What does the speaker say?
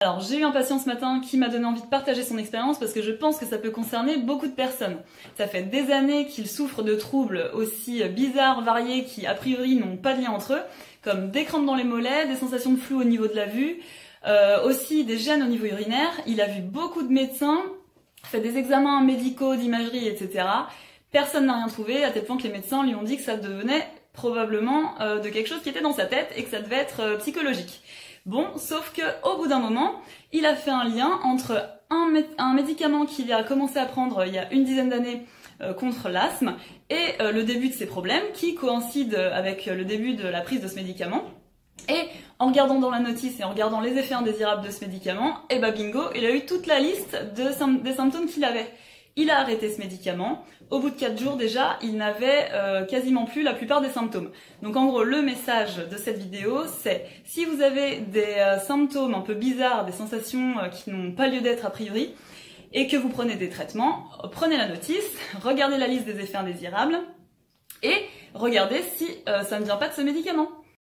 Alors j'ai eu un patient ce matin qui m'a donné envie de partager son expérience parce que je pense que ça peut concerner beaucoup de personnes. Ça fait des années qu'il souffre de troubles aussi bizarres, variés, qui a priori n'ont pas de lien entre eux, comme des crampes dans les mollets, des sensations de flou au niveau de la vue, aussi des gènes au niveau urinaire. Il a vu beaucoup de médecins, fait des examens médicaux, d'imagerie, etc. Personne n'a rien trouvé, à tel point que les médecins lui ont dit que ça devenait probablement de quelque chose qui était dans sa tête et que ça devait être psychologique. Bon, sauf que au bout d'un moment, il a fait un lien entre un médicament qu'il a commencé à prendre il y a une dizaine d'années contre l'asthme et le début de ses problèmes qui coïncide avec le début de la prise de ce médicament. Et en regardant dans la notice et en regardant les effets indésirables de ce médicament, et bah bingo, il a eu toute la liste des symptômes qu'il avait. Il a arrêté ce médicament. Au bout de 4 jours déjà, il n'avait quasiment plus la plupart des symptômes. Donc en gros, le message de cette vidéo, c'est si vous avez des symptômes un peu bizarres, des sensations qui n'ont pas lieu d'être a priori, et que vous prenez des traitements, prenez la notice, regardez la liste des effets indésirables, et regardez si ça ne vient pas de ce médicament.